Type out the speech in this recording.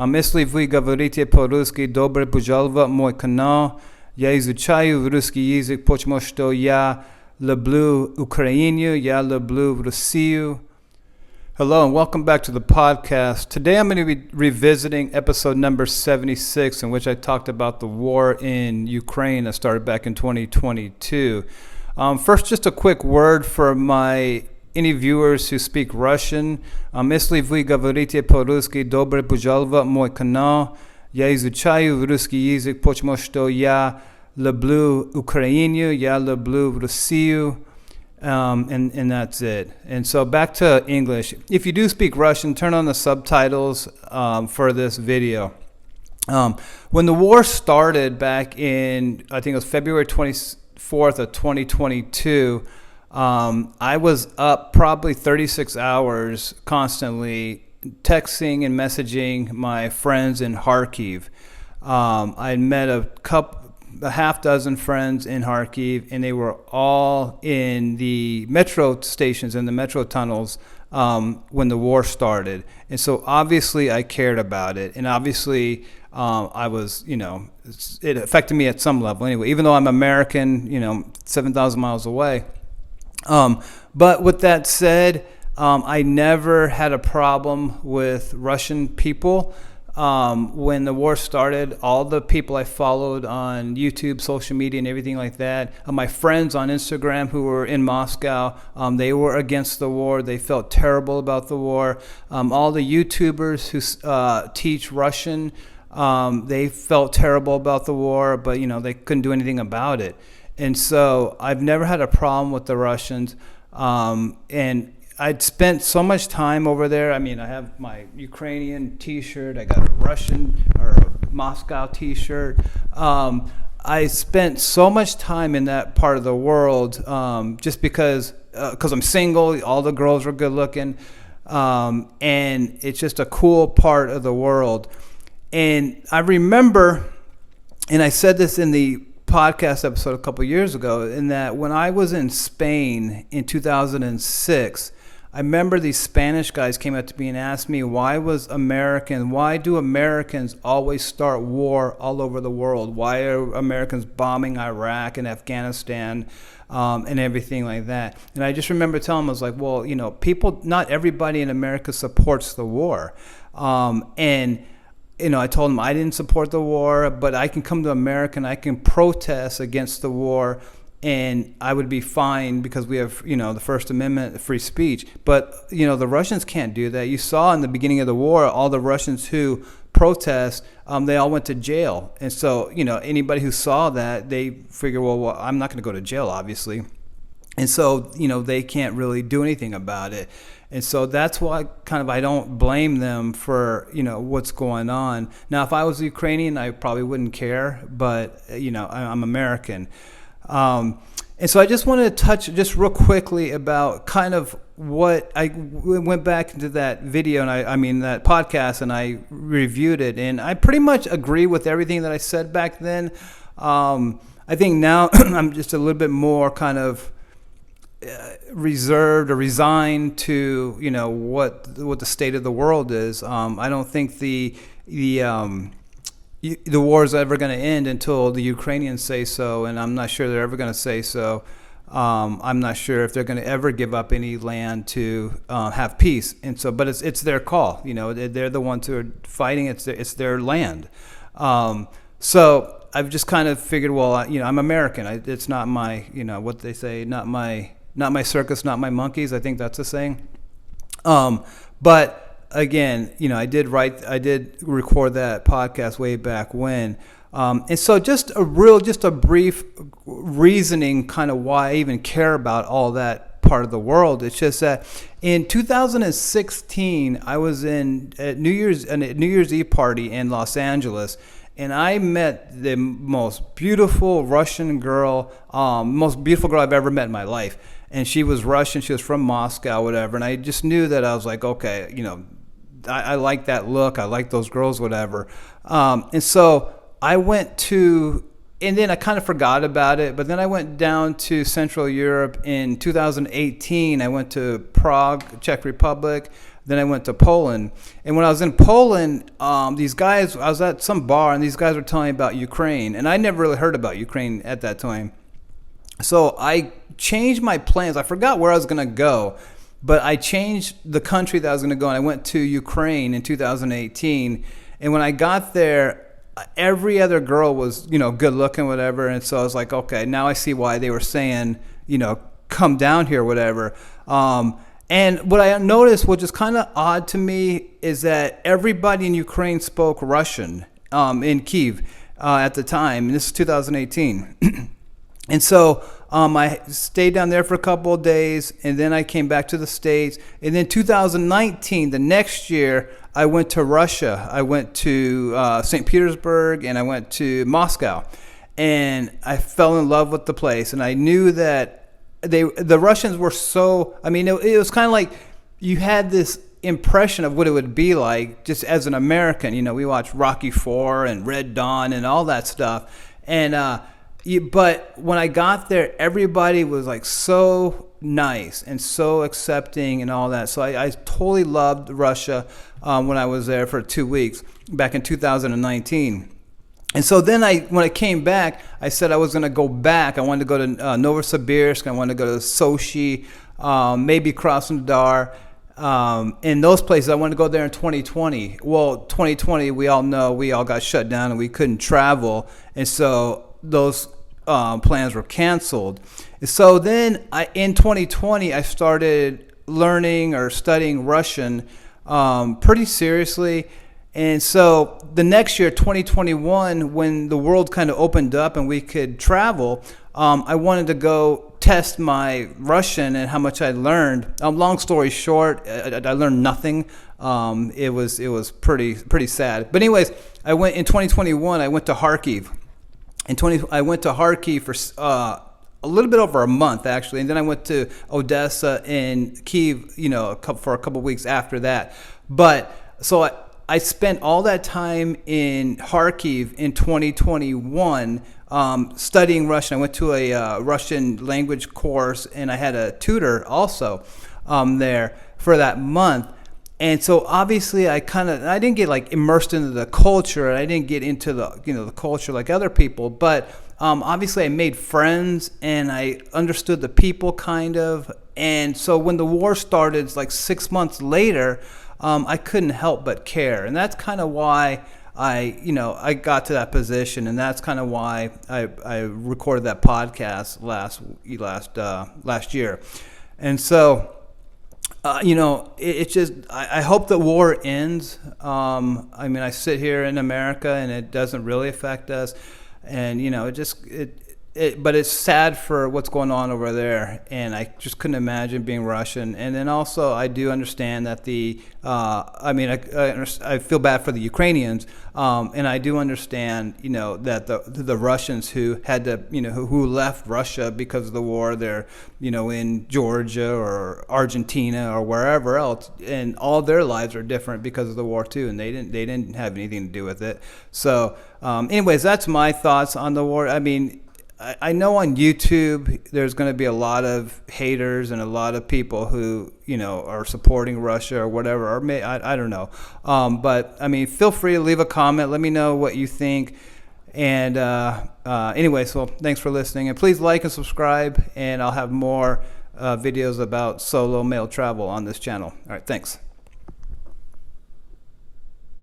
Если вы говорите по-русски, добро пожаловать в мой канал. Я изучаю русский язык, потому что я люблю Украину, я люблю Россию. Hello and welcome back to the podcast. Today I'm going to be revisiting episode number 76, in which I talked about the war in Ukraine that started back in 2022. First, just a quick word for any viewers who speak Russian. Если вы говорите по-русски, добро пожаловать в мой канал. Я изучаю русский язык, потому что я люблю Украину, я люблю Россию. And that's it. And so back to English. If you do speak Russian, turn on the subtitles for this video. When the war started back in, I think it was February 24th of 2022, I was up probably 36 hours constantly texting and messaging my friends in Kharkiv. I met a half dozen friends in Kharkiv, and they were all in the metro stations and the metro tunnels when the war started. And so obviously I cared about it, and obviously I was, it affected me at some level anyway, even though I'm American, 7,000 miles away. But with that said, I never had a problem with Russian people. When the war started, all the people I followed on YouTube, social media, and everything like that, my friends on Instagram who were in Moscow, they were against the war. They felt terrible about the war. All the YouTubers who teach Russian, they felt terrible about the war, but they couldn't do anything about it. And so I've never had a problem with the Russians. And I'd spent so much time over there. I mean, I have my Ukrainian T-shirt. I got a Russian or a Moscow T-shirt. I spent so much time in that part of the world just because I'm single. All the girls are good looking. And it's just a cool part of the world. And I remember, and I said this in the podcast episode a couple years ago, in that when I was in Spain in 2006, I remember these Spanish guys came up to me and asked me, why do Americans always start war all over the world? Why are Americans bombing Iraq and Afghanistan and everything like that? And I just remember telling them, I was like, well, not everybody in America supports the war. I told them I didn't support the war, but I can come to America and I can protest against the war, and I would be fine because we have, the First Amendment, free speech. But, the Russians can't do that. You saw in the beginning of the war, all the Russians who protest, they all went to jail. And so, anybody who saw that, they figure, well, I'm not going to go to jail, obviously. And so, they can't really do anything about it. And so that's why I don't blame them for, what's going on. Now, if I was Ukrainian, I probably wouldn't care, but, I'm American. And so I just wanted to touch just real quickly about what I went back into that video and that podcast, and I reviewed it, and I pretty much agree with everything that I said back then. I think now I'm just a little bit more reserved or resigned to what the state of the world is. I don't think the war is ever going to end until the Ukrainians say so, and I'm not sure they're ever going to say so. I'm not sure if they're going to ever give up any land to have peace. And so, but it's their call. They're the ones who are fighting. It's their land. So I've just kind of figured, well, I'm American. It's not my, what they say, not my circus, not my monkeys. I think that's a saying. But again, I did record that podcast way back when. And so just a brief reasoning why I even care about all that part of the world. It's just that in 2016, I was in a New Year's Eve party in Los Angeles, and I met the most beautiful Russian girl, most beautiful girl I've ever met in my life. And she was Russian. She was from Moscow, whatever. And I just knew that I was like, okay, I like that look. I like those girls, whatever. And so I went to, and then I kind of forgot about it. But then I went down to Central Europe in 2018. I went to Prague, Czech Republic. Then I went to Poland. And when I was in Poland, these guys, I was at some bar, and these guys were telling me about Ukraine. And I never really heard about Ukraine at that time. So I changed my plans. I forgot where I was going to go, but I changed the country that I was going to go, and I went to Ukraine in 2018. And when I got there, every other girl was, good looking, whatever. And so I was like, okay, now I see why they were saying, come down here, whatever. And what I noticed, which is kind of odd to me, is that everybody in Ukraine spoke Russian in Kyiv at the time. And this is 2018. And so I stayed down there for a couple of days, and then I came back to the States. And then 2019, the next year, I went to Russia. I went to St. Petersburg, and I went to Moscow. And I fell in love with the place. And I knew that the Russians were so, it was kind of like you had this impression of what it would be like just as an American. We watched Rocky IV and Red Dawn and all that stuff. And but when I got there, everybody was like so nice and so accepting and all that. So I totally loved Russia when I was there for 2 weeks back in 2019. And so then when I came back, I said I was going to go back. I wanted to go to Novosibirsk. I wanted to go to Sochi, maybe Krasnodar. In those places, I wanted to go there in 2020. Well, 2020, we all know, we all got shut down and we couldn't travel. And so those plans were canceled. And so then in 2020, I started learning or studying Russian pretty seriously. And so the next year, 2021, when the world kind of opened up and we could travel, I wanted to go test my Russian and how much I learned. Long story short, I learned nothing. It was pretty sad. But anyways, I went in 2021. I went to Kharkiv. I went to Kharkiv for a little bit over a month, actually, and then I went to Odessa and Kyiv, for a couple of weeks after that. But so I spent all that time in Kharkiv in 2021 studying Russian. I went to a Russian language course, and I had a tutor also there for that month. And so obviously I didn't get like immersed into the culture. I didn't get into the culture like other people, but obviously I made friends and I understood the people kind of. And so when the war started, like 6 months later, I couldn't help but care. And that's kind of why I got to that position. And that's kind of why I recorded that podcast last year. And so, it's just, I hope the war ends. I sit here in America and it doesn't really affect us. And, but it's sad for what's going on over there, and I just couldn't imagine being Russian. And then also, I do understand that I feel bad for the Ukrainians, and I do understand, that the Russians who had to, who left Russia because of the war, they're, in Georgia or Argentina or wherever else, and all their lives are different because of the war too, and they didn't have anything to do with it. So, anyways, that's my thoughts on the war. I know on YouTube there's going to be a lot of haters and a lot of people who, are supporting Russia or whatever, or I don't know. But feel free to leave a comment. Let me know what you think. And anyway, so thanks for listening. And please like and subscribe, and I'll have more videos about solo male travel on this channel. All right, thanks.